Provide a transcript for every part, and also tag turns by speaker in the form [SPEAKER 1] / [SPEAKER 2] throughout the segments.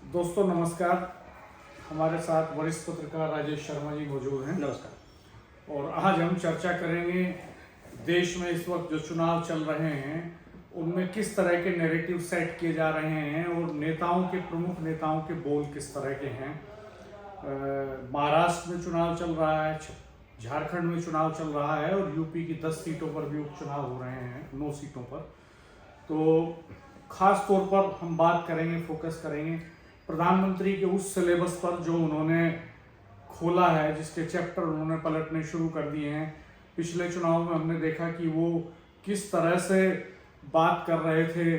[SPEAKER 1] दोस्तों नमस्कार। हमारे साथ वरिष्ठ पत्रकार राजेश शर्मा जी मौजूद हैं।
[SPEAKER 2] नमस्कार।
[SPEAKER 1] और आज हम चर्चा करेंगे देश में इस वक्त जो चुनाव चल रहे हैं उनमें किस तरह के नैरेटिव सेट किए जा रहे हैं और नेताओं के प्रमुख नेताओं के बोल किस तरह के हैं। महाराष्ट्र में चुनाव चल रहा है, झारखंड में चुनाव चल रहा है और यूपी की 10 सीटों पर भी उपचुनाव हो रहे हैं, 9 सीटों पर। तो खास तौर पर हम बात करेंगे, फोकस करेंगे प्रधानमंत्री के उस सिलेबस पर जो उन्होंने खोला है, जिसके चैप्टर उन्होंने पलटने शुरू कर दिए हैं। पिछले चुनाव में हमने देखा कि वो किस तरह से बात कर रहे थे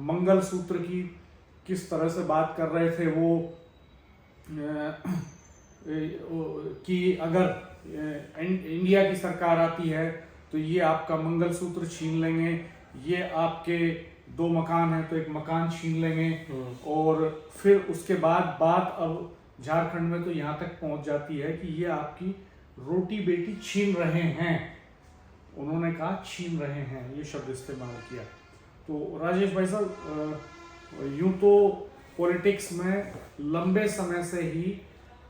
[SPEAKER 1] मंगलसूत्र की, किस तरह से बात कर रहे थे वो कि अगर इंडिया की सरकार आती है तो ये आपका मंगलसूत्र छीन लेंगे, ये आपके 2 मकान हैं तो 1 मकान छीन लेंगे। और फिर उसके बाद बात अब झारखंड में तो यहाँ तक पहुँच जाती है कि ये आपकी रोटी बेटी छीन रहे हैं। उन्होंने कहा छीन रहे हैं, ये शब्द इस्तेमाल किया। तो राजेश भाई साहब, यूं तो पॉलिटिक्स में लंबे समय से ही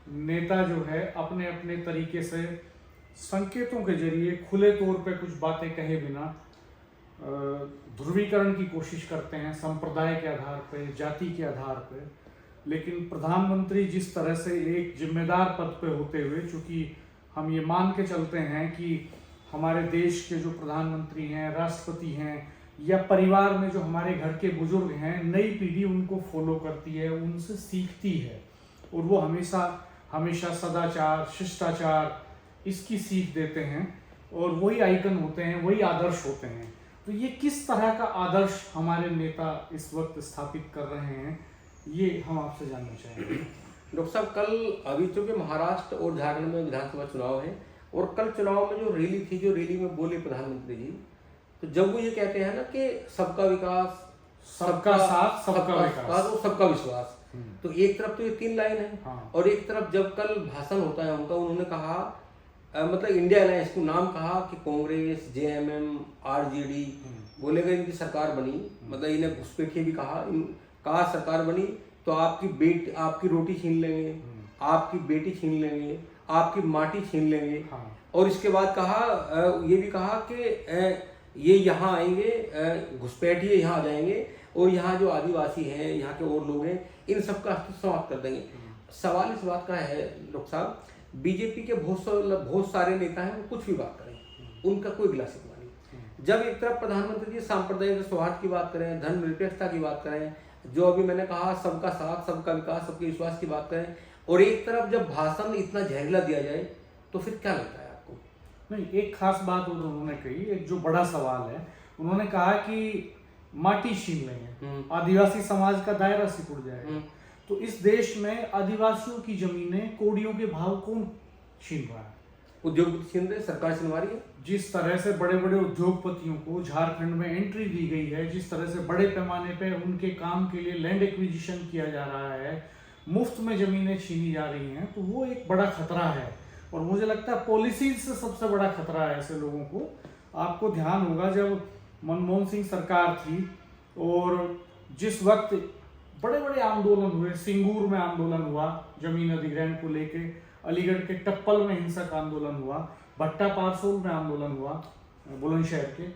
[SPEAKER 1] नेता जो है अपने अपने तरीके से संकेतों के जरिए खुले तौर पे कुछ बातें कहे बिना ध्रुवीकरण की कोशिश करते हैं, संप्रदाय के आधार पे, जाति के आधार पे। लेकिन प्रधानमंत्री जिस तरह से एक जिम्मेदार पद पे होते हुए, चूंकि हम ये मान के चलते हैं कि हमारे देश के जो प्रधानमंत्री हैं, राष्ट्रपति हैं, या परिवार में जो हमारे घर के बुजुर्ग हैं, नई पीढ़ी उनको फॉलो करती है, उनसे सीखती है और वो हमेशा सदाचार, शिष्टाचार इसकी सीख देते हैं और वही आइकन होते हैं, वही आदर्श होते हैं। तो ये किस तरह का आदर्श हमारे नेता इस वक्त स्थापित कर रहे हैं, ये हम आपसे जानना चाहेंगे।
[SPEAKER 2] डॉक्टर साहब, कल अभी चूंकि महाराष्ट्र और झारखंड में विधानसभा चुनाव है और कल चुनाव में जो रैली थी, जो रैली में बोले प्रधानमंत्री जी, तो जब वो ये कहते हैं ना कि सबका विकास,
[SPEAKER 1] सबका साथ, सबका विकास
[SPEAKER 2] और सबका विश्वास, तो एक तरफ तो ये 3 लाइन है।
[SPEAKER 1] हाँ।
[SPEAKER 2] और एक तरफ जब कल भाषण होता है उनका, उन्होंने कहा मतलब इंडिया अलायंस को नाम कहा कि कांग्रेस, जेएमएम, आरजेडी बोलेगा इनकी सरकार बनी, मतलब इन्हें घुसपैठिए भी कहा सरकार बनी तो आपकी रोटी छीन लेंगे, आपकी बेटी छीन लेंगे, आपकी माटी छीन लेंगे।
[SPEAKER 1] हाँ।
[SPEAKER 2] और इसके बाद कहा, ये भी कहा कि ये यहाँ आएंगे, घुसपैठिए यहाँ आ जाएंगे और यहाँ जो आदिवासी हैं, यहाँ के और लोग हैं, इन सबका अस्तित्व समाप्त कर देंगे। सवाल इस बात का है डॉक्टर साहब, बीजेपी के बहुत सारे नेता हैं, वो कुछ भी बात करें, उनका कोई गिला शिकवा नहीं। जब एक तरफ प्रधानमंत्री जी सांप्रदायिक सौहार्द की बात करें, धर्मनिरपेक्षता की बात करें, जो अभी मैंने कहा सबका साथ, सबका विकास, सबके विश्वास की बात करें, और एक तरफ जब भाषण इतना जहरीला दिया जाए, तो फिर क्या लगता है आपको?
[SPEAKER 1] नहीं, एक खास बात उन्होंने कही, एक जो बड़ा सवाल है, उन्होंने कहा कि माटी छीन लेंगे, आदिवासी समाज का दायरा सिकुड़ जाएगा। तो इस देश में आदिवासियों की जमीनें, कोड़ियों के भाव कौन छीन रहा है?
[SPEAKER 2] उद्योगपति छीन रहे, सरकार छीनवा रही है।
[SPEAKER 1] जिस तरह से बड़े बड़े उद्योगपतियों को झारखंड में एंट्री दी गई है, जिस तरह से बड़े पैमाने पे उनके काम के लिए लैंड एक्विजिशन किया जा रहा है, मुफ्त में जमीनें छीनी जा रही हैं, तो वो एक बड़ा खतरा है। और मुझे लगता है पॉलिसीज से सबसे बड़ा खतरा है ऐसे लोगों को। आपको ध्यान होगा जब मनमोहन सिंह सरकार थी और जिस वक्त बड़े बड़े आंदोलन हुए, सिंगूर में आंदोलन हुआ जमीन अधिग्रहण को लेके, अलीगढ़ के टप्पल में हिंसक आंदोलन हुआ, भट्टा पारसोल में आंदोलन हुआ, बुलंदशहर के,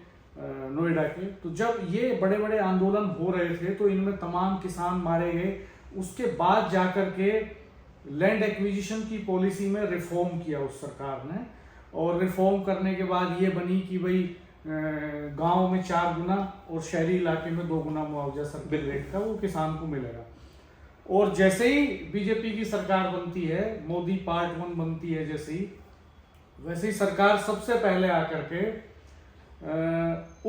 [SPEAKER 1] नोएडा के। तो जब ये बड़े बड़े आंदोलन हो रहे थे तो इनमें तमाम किसान मारे गए। उसके बाद जाकर के लैंड एक्विजिशन की पॉलिसी में रिफॉर्म किया उस सरकार ने, और रिफॉर्म करने के बाद ये बनी कि भाई गांव में 4 गुना और शहरी इलाके में 2 गुना मुआवजा सर्किल रेट का वो किसान को मिलेगा। और जैसे ही बीजेपी की सरकार बनती है, मोदी पार्ट 1 बनती है, वैसे ही सरकार सबसे पहले आकर के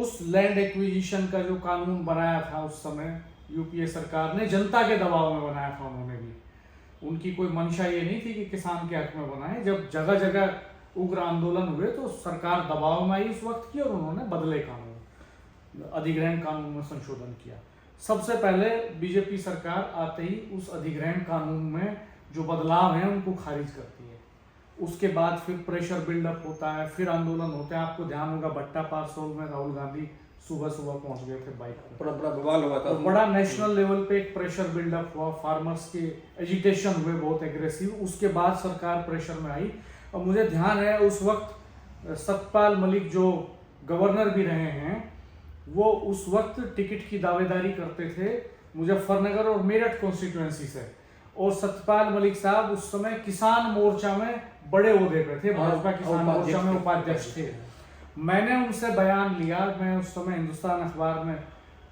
[SPEAKER 1] उस लैंड एक्विजिशन का जो कानून बनाया था उस समय यूपीए सरकार ने, जनता के दबाव में बनाया था। उन्होंने भी, उनकी कोई मंशा ये नहीं थी कि किसान के हक में बनाए। जब जगह जगह उग्र आंदोलन हुए तो सरकार दबाव में आई उस वक्त की, और उन्होंने बदले कानून, अधिग्रहण कानून में संशोधन किया। सबसे पहले बीजेपी सरकार आते ही उस अधिग्रहण कानून में जो बदलाव हैं उनको खारिज करती है। उसके बाद फिर प्रेशर बिल्डअप होता है, फिर आंदोलन होते हैं। आपको ध्यान होगा भट्टा पारसोल में राहुल गांधी सुबह सुबह पहुंच गए थे बाइक पर।
[SPEAKER 2] बड़ा बड़ा बवाल हुआ था।
[SPEAKER 1] और बड़ा नेशनल लेवल पे एक प्रेशर बिल्डअप हुआ, फार्मर्स के एजिटेशन हुए बहुत एग्रेसिव। उसके बाद सरकार प्रेशर में आई। और मुझे ध्यान है उस वक्त सतपाल मलिक जो गवर्नर भी रहे हैं, वो उस वक्त टिकट की दावेदारी करते थे मुजफ्फरनगर और मेरठ कॉन्स्टिट्यूएंसी से। और सतपाल मलिक साहब उस समय किसान मोर्चा में बड़े ओहदे पे थे, भाजपा किसान मोर्चा में उपाध्यक्ष थे। मैंने उनसे बयान लिया, मैं उस समय हिंदुस्तान अखबार में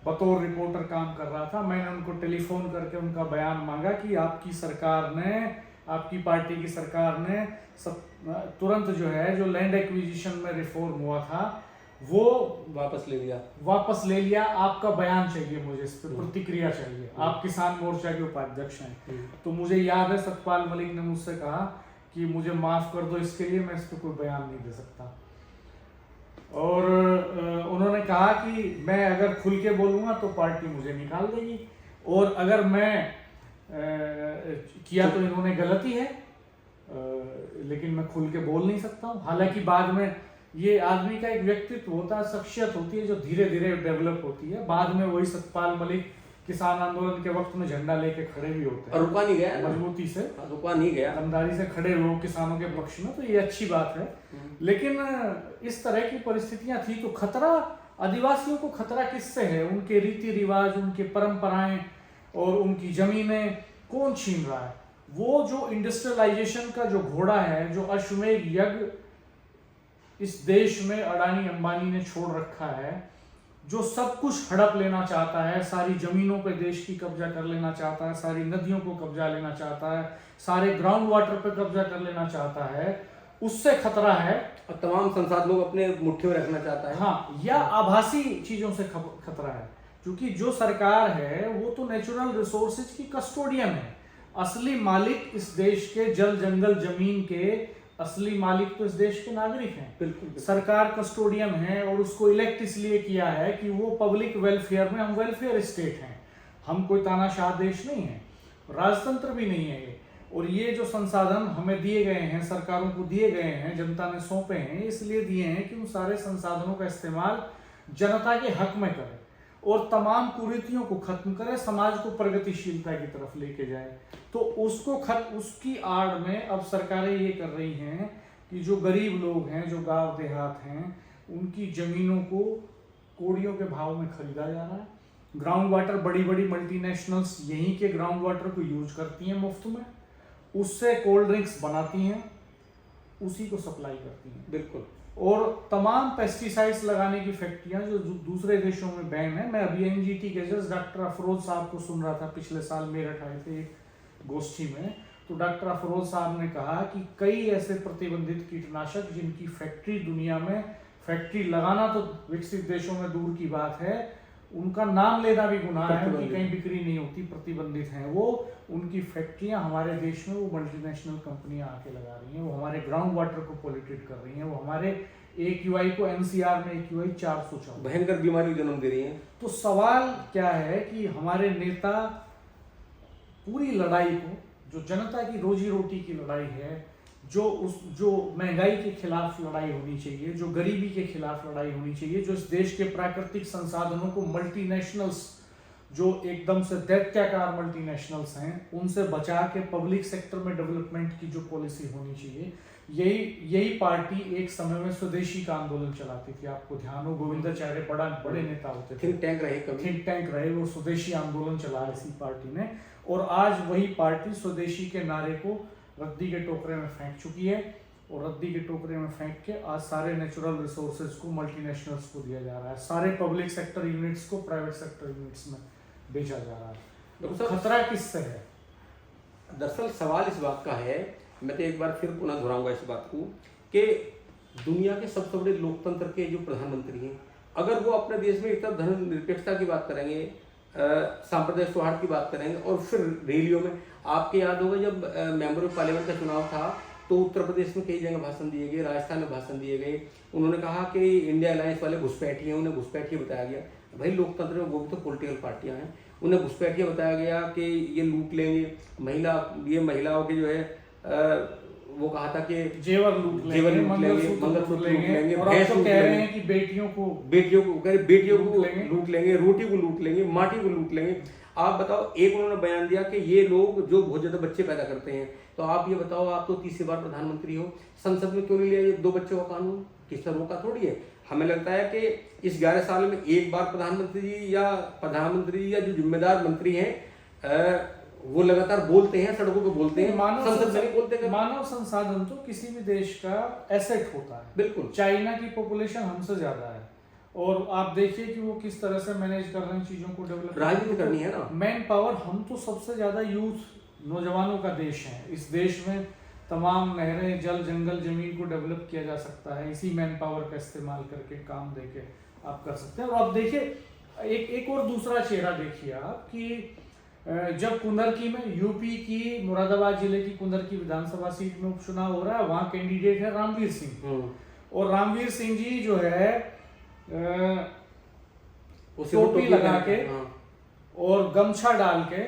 [SPEAKER 1] बतौर रिपोर्टर काम कर रहा था। मैंने उनको टेलीफोन करके उनका बयान मांगा कि आपकी सरकार ने, आपकी पार्टी की सरकार ने तुरंत जो है, जो लैंड एक्विजिशन में रिफॉर्म हुआ था वो
[SPEAKER 2] वापस ले लिया।
[SPEAKER 1] आपका बयान चाहिए, मुझे इस पर प्रतिक्रिया चाहिए। आप किसान मोर्चा के उपाध्यक्ष हैं। तो मुझे याद है सतपाल मलिक ने मुझसे कहा कि मुझे माफ कर दो, इसके लिए मैं इस पर कोई बयान नहीं दे सकता। और उन्होंने कहा कि मैं अगर खुल के बोलूँगा तो पार्टी मुझे निकाल देगी, और अगर मैं किया तो इन्होंने गलती है, लेकिन मैं खुल के बोल नहीं सकता हूँ। हालांकि बाद में ये आदमी का एक व्यक्तित्व होता है, शख्सियत होती है जो धीरे धीरे डेवलप होती है। बाद में वही सतपाल मलिक किसान आंदोलन के वक्त में झंडा लेके खड़े भी होते हैं,
[SPEAKER 2] और रुका नहीं गया,
[SPEAKER 1] मजबूती से
[SPEAKER 2] रुका नहीं गया,
[SPEAKER 1] ईमानदारी से खड़े हुए किसानों के पक्ष में। तो ये अच्छी बात है। लेकिन इस तरह की परिस्थितियां थी, तो खतरा आदिवासियों को खतरा किससे है? उनके रीति रिवाज, उनके परंपराएं और उनकी जमीनें कौन छीन रहा है? वो जो इंडस्ट्रियलाइजेशन का जो घोड़ा है, जो अश्वमेध यज्ञ इस देश में अडानी अंबानी ने छोड़ रखा है, जो सब कुछ हड़प लेना चाहता है, सारी जमीनों पे देश की कब्जा कर लेना चाहता है, सारी नदियों को कब्जा लेना चाहता है, सारे ग्राउंड वाटर पे कब्जा कर लेना चाहता है, उससे खतरा है।
[SPEAKER 2] और तमाम संसाधनों को अपने मुट्ठी में रखना चाहता है।
[SPEAKER 1] हाँ, या आभासी चीजों से खतरा है, क्योंकि जो सरकार है वो तो नेचुरल रिसोर्सेज की कस्टोडियन है। असली मालिक इस देश के जल जंगल जमीन के असली मालिक तो इस देश के नागरिक हैं।
[SPEAKER 2] बिल्कुल।
[SPEAKER 1] सरकार कस्टोडियन है, और उसको इलेक्ट इसलिए किया है कि वो पब्लिक वेलफेयर में, हम वेलफेयर स्टेट हैं, हम कोई तानाशाह देश नहीं है, राजतंत्र भी नहीं है ये। और ये जो संसाधन हमें दिए गए हैं, सरकारों को दिए गए हैं, जनता ने सौंपे हैं, इसलिए दिए हैं कि उन सारे संसाधनों का इस्तेमाल जनता के हक में करें और तमाम कुरीतियों को खत्म करे, समाज को प्रगतिशीलता की तरफ लेके जाए। तो उसकी आड़ में अब सरकारें ये कर रही हैं कि जो गरीब लोग हैं, जो गांव देहात हैं, उनकी जमीनों को कौड़ियों के भाव में खरीदा जा रहा है। ग्राउंड वाटर, बड़ी बड़ी मल्टीनेशनल्स यहीं के ग्राउंड वाटर को यूज करती हैं मुफ्त में, उससे कोल्ड ड्रिंक्स बनाती हैं, उसी को सप्लाई करती हैं।
[SPEAKER 2] बिल्कुल।
[SPEAKER 1] और तमाम पेस्टिसाइड्स लगाने की फैक्ट्रियां जो दूसरे देशों में बैन है। मैं अभी एनजीटी के जज डॉक्टर अफरोज साहब को सुन रहा था, पिछले साल मेरठ आए थे एक गोष्ठी में, तो डॉक्टर अफरोज साहब ने कहा कि कई ऐसे प्रतिबंधित कीटनाशक जिनकी फैक्ट्री दुनिया में, फैक्ट्री लगाना तो विकसित देशों में दूर की बात है, उनका नाम लेना भी गुनाह है, उनकी कहीं बिक्री नहीं होती, प्रतिबंधित हैं वो, उनकी फैक्ट्रियां हमारे देश में वो मल्टीनेशनल कंपनियां आके लगा रही हैं, वो हमारे ग्राउंड वाटर को पोल्यूटेड कर रही हैं, वो हमारे AQI को, NCR में AQI 414
[SPEAKER 2] भयंकर बीमारी को जन्म दे रही हैं।
[SPEAKER 1] तो सवाल क्या है कि हमारे नेता पूरी लड़ाई को, जो जनता की रोजी रोटी की लड़ाई है, जो महंगाई के खिलाफ लड़ाई होनी चाहिए, जो गरीबी के खिलाफ लड़ाई होनी चाहिए, जो इस देश के प्राकृतिक संसाधनों को मल्टीनेशनल्स, जो एकदम से दैत्याकार मल्टीनेशनल्स हैं, उनसे बचा के पब्लिक सेक्टर में डेवलपमेंट की जो पॉलिसी होनी चाहिए, यही पार्टी एक समय में स्वदेशी का आंदोलन चलाती थी। आपको ध्यान हो, गोविंदाचार्य बड़े नेता होते थे,
[SPEAKER 2] थिंक टैंक रहे,
[SPEAKER 1] वो स्वदेशी आंदोलन चलाया इसी पार्टी ने। और आज वही पार्टी स्वदेशी के नारे को रद्दी के टोकरे में फेंक चुकी है, और रद्दी के टोकरे में फेंक के आज सारे नेचुरल रिसोर्सेज को मल्टीनेशनल्स को दिया जा रहा है, सारे पब्लिक सेक्टर यूनिट्स को प्राइवेट सेक्टर यूनिट्स में बेचा जा रहा है। तो खतरा किससे है?
[SPEAKER 2] दरअसल सवाल इस बात का है, मैं तो एक बार फिर पुनः दोहराऊंगा इस बात को, कि दुनिया के सबसे बड़े लोकतंत्र के जो प्रधानमंत्री हैं, अगर वो अपने देश में इतना धर्मनिरपेक्षता की बात करेंगे, सांप्रदायिक सौहार्द की बात करेंगे, और फिर रैलियों में, आपके याद होगा जब मेंबर ऑफ पार्लियामेंट का चुनाव था तो उत्तर प्रदेश में कई जगह भाषण दिए गए, राजस्थान में भाषण दिए गए, उन्होंने कहा कि इंडिया अलायंस वाले घुसपैठी हैं, उन्हें घुसपैठी बताया गया। भाई लोकतंत्र में वो भी तो पॉलिटिकल पार्टियां हैं, उन्हें घुसपैठियां बताया गया कि ये लूट लेंगे, महिलाओं के जो है वो कहा था कि
[SPEAKER 1] जेवर लूट लेंगे, मंगलसूत्र लूट लेंगे, और आप तो कह रहे हैं कि बेटियों को
[SPEAKER 2] लूट लेंगे, रोटी को लूट लेंगे, माटी को लूट लेंगे। आप बताओ, एक उन्होंने बयान दिया कि ये लोग जो बहुत ज्यादा बच्चे पैदा करते हैं, तो आप ये बताओ, आप तो तीसरी बार प्रधानमंत्री हो, संसद में क्यों नहीं लिया ये 2 बच्चों का कानून? किसने रोका थोड़ी है। हमें लगता है कि इस 11 साल में एक बार प्रधानमंत्री जी या जो जिम्मेदार मंत्री हैं वो लगातार बोलते हैं, सड़कों पे बोलते हैं, संसद में नहीं बोलते।
[SPEAKER 1] मानव संसाधन तो किसी भी देश का एसेट होता है।
[SPEAKER 2] बिल्कुल।
[SPEAKER 1] चाइना की पॉपुलेशन हमसे ज्यादा है, और आप देखिए कि वो किस तरह से मैनेज कर रहे हैं चीजों को, डेवलप
[SPEAKER 2] राजनीति करनी है ना,
[SPEAKER 1] मैन पावर। हम तो सबसे ज्यादा यूथ नौजवानों का देश है। इस देश में तमाम नहरें, जल, जंगल, जमीन को डेवलप किया जा सकता है। इसी मैन पावर का इस्तेमाल करके, काम देके आप कर सकते हैं। और आप देखिए एक और दूसरा चेहरा देखिए आप कि जब कुंदरकी में, यूपी की मुरादाबाद जिले की कुंदरकी विधानसभा सीट में उपचुनाव हो रहा है, वहां कैंडिडेट है रामवीर सिंह। और रामवीर सिंह जी जो है टोपी लगा के और गमछा डाल के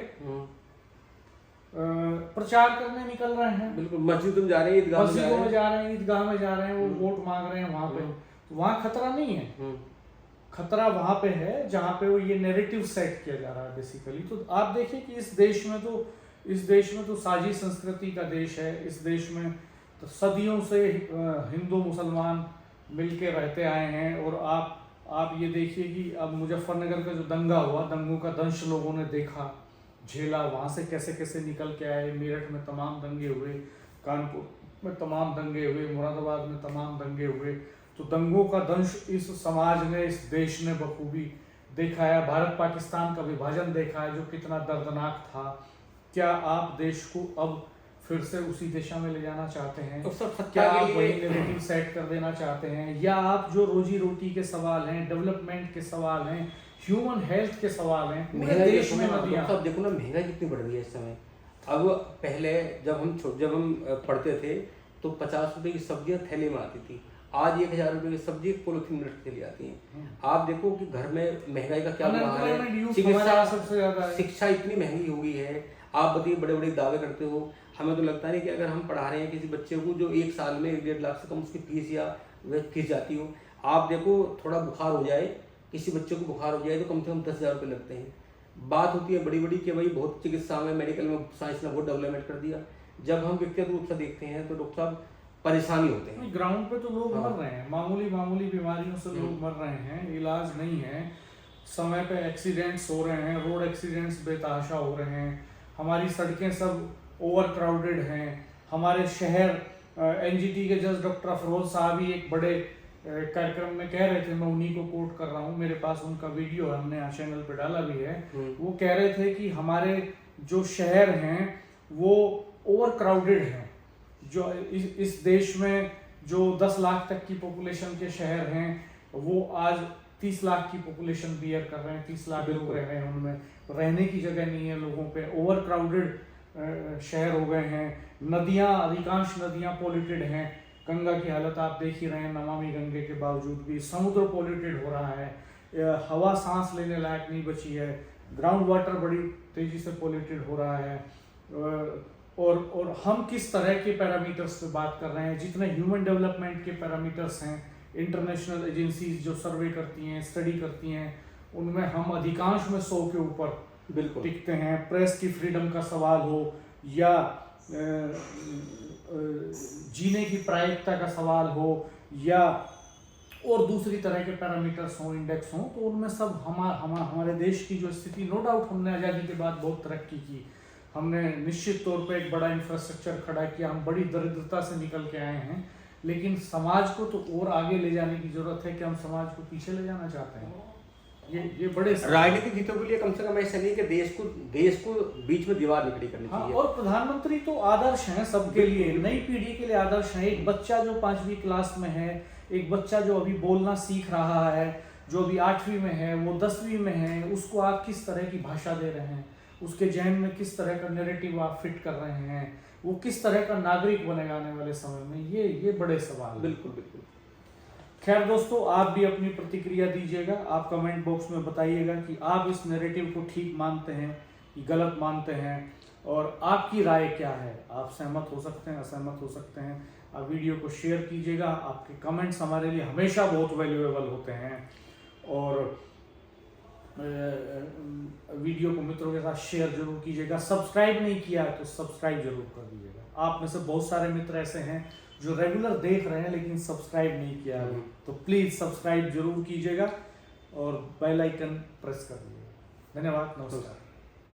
[SPEAKER 1] प्रचार करने निकल रहे हैं।
[SPEAKER 2] बिल्कुल। मस्जिदों में जा रहे हैं, ईदगाह
[SPEAKER 1] में जा रहे हैं, ईदगाह में जा रहे हैं, वो वोट मांग रहे हैं वहां पे। तो वहां खतरा नहीं है, खतरा वहां पे है जहां पे वो ये नैरेटिव सेट किया जा रहा है बेसिकली। तो आप देखिए कि इस देश में तो साझी संस्कृति का देश है। इस देश में तो सदियों से हिंदू मुसलमान मिलके रहते आए हैं। और आप ये देखिए कि अब मुजफ्फरनगर का जो दंगा हुआ, दंगों का दंश लोगों ने देखा, झेला, वहां से कैसे कैसे निकल के आए। मेरठ में तमाम दंगे हुए, कानपुर में तमाम दंगे हुए, मुरादाबाद में तमाम दंगे हुए। तो दंगों का दंश इस समाज ने, इस देश ने बखूबी देखा है। भारत पाकिस्तान का विभाजन देखा है जो कितना दर्दनाक था। क्या आप देश को अब फिर से उसी दिशा में ले जाना चाहते हैं?
[SPEAKER 2] तो सब
[SPEAKER 1] क्या आप वही नैरेटिव सेट कर देना चाहते हैं, या आप जो रोजी रोटी के सवाल हैं, डेवलपमेंट के सवाल हैं, ह्यूमन हेल्थ के सवाल हैं, पूरे देश में नदियां।
[SPEAKER 2] अब देखो ना, महंगाई कितनी बढ़ रही है इस समय। अब पहले जब हम पढ़ते थे तो 50 रुपए की सब्जियां थैले में आती थी, आज 1000 रुपए की सब्जी पॉलिथीन में रख के ले आती हैं। आप देखो कि घर में महंगाई का क्या हाल है, शिक्षा इतनी महंगी हो गई है। आप बताइए, बड़े बड़े दावे करते हो, हमें तो लगता नहीं कि अगर हम पढ़ा रहे हैं किसी बच्चे को जो 1 साल में 1.5 लाख से कम उसकी फीस या वह फीस जाती हो। आप देखो, थोड़ा बुखार हो जाए, किसी बच्चे को बुखार हो जाए तो कम से कम 10,000 रुपये लगते हैं। बात होती है बड़ी बड़ी कि भाई बहुत चिकित्सा में, मेडिकल में साइंस ने बहुत डेवलपमेंट कर दिया। जब हम व्यक्तिगत रूप से देखते हैं तो डॉक्टर साहब परेशानी होते हैं।
[SPEAKER 1] ग्राउंड पे तो लोग मर रहे हैं, मामूली बीमारियों से लोग मर रहे हैं, इलाज नहीं है, समय पे एक्सीडेंट्स हो रहे हैं, रोड एक्सीडेंट्स बेतहाशा हो रहे हैं, हमारी सड़कें सब ओवर क्राउडेड हैं, हमारे शहर एनजीटी के जज डॉक्टर अफरोज साहब ही एक बड़े कार्यक्रम में कह रहे थे, मैं उन्हीं को कोट कर रहा हूँ, मेरे पास उनका वीडियो है, हमने यहाँ चैनल पे डाला भी है। वो कह रहे थे कि हमारे जो शहर हैं वो ओवर क्राउडेड हैं। जो इस देश में जो 10 लाख तक की पॉपुलेशन के शहर हैं वो आज 30 लाख की पॉपुलेशन बियर कर रहे हैं, 30 लाख लोग रह रहे हैं, उनमें रहने की जगह नहीं है लोगों पे, ओवर क्राउडेड शहर हो गए हैं। नदियाँ, अधिकांश नदियाँ पॉल्यूटेड हैं, गंगा की हालत आप देख ही रहे हैं, नमामि गंगे के बावजूद भी। समुद्र पॉल्यूटेड हो रहा है, हवा सांस लेने लायक नहीं बची है, ग्राउंड वाटर बड़ी तेजी से पॉल्यूटेड हो रहा है। और हम किस तरह के पैरामीटर्स पे बात कर रहे हैं, जितने ह्यूमन डेवलपमेंट के पैरामीटर्स हैं, इंटरनेशनल एजेंसीज जो सर्वे करती हैं, स्टडी करती हैं, उनमें हम अधिकांश में 100 के ऊपर बिल्कुल टिकते हैं। प्रेस की फ्रीडम का सवाल हो या जीने की प्रायिकता का सवाल हो या और दूसरी तरह के पैरामीटर्स हों, इंडेक्स हों, तो उनमें सब हमारे देश की जो स्थिति, नो डाउट हमने आज़ादी के बाद बहुत तरक्की की, हमने निश्चित तौर पे एक बड़ा इंफ्रास्ट्रक्चर खड़ा किया, हम बड़ी दरिद्रता से निकल के आए हैं, लेकिन समाज को तो और आगे ले जाने की जरूरत है कि हम समाज को पीछे ले जाना चाहते हैं। ये बड़े
[SPEAKER 2] राजनीतिक हितों के लिए कम से कम ऐसा नहीं कि देश को बीच में दीवार नहीं खड़ी करनी चाहिए।
[SPEAKER 1] और प्रधानमंत्री तो आदर्श हैं सबके लिए, नई पीढ़ी के लिए आदर्श हैं। एक बच्चा जो 5वीं क्लास में है, एक बच्चा जो अभी बोलना सीख रहा है, जो अभी 8वीं में है, वो 10वीं में है, उसको आप किस तरह की भाषा दे रहे हैं, उसके जहन में किस तरह का नैरेटिव आप फिट कर रहे हैं, वो किस तरह का नागरिक बनेगा आने वाले समय में, ये बड़े सवाल हैं।
[SPEAKER 2] बिल्कुल बिल्कुल।
[SPEAKER 1] खैर दोस्तों, आप भी अपनी प्रतिक्रिया दीजिएगा, आप कमेंट बॉक्स में बताइएगा कि आप इस नैरेटिव को ठीक मानते हैं कि गलत मानते हैं। और आपकी राय क्या है, आप सहमत हो सकते हैं, असहमत हो सकते हैं। आप वीडियो को शेयर कीजिएगा, आपके कमेंट्स हमारे लिए हमेशा बहुत वैल्यूएबल होते हैं। और वीडियो को मित्रों के साथ शेयर जरूर कीजिएगा। सब्सक्राइब नहीं किया तो सब्सक्राइब जरूर कर दीजिएगा। आप में से बहुत सारे मित्र ऐसे हैं जो रेगुलर देख रहे हैं लेकिन सब्सक्राइब नहीं किया है, तो प्लीज़ सब्सक्राइब जरूर कीजिएगा और बेल आइकन प्रेस कर दीजिएगा। धन्यवाद, नमस्कार।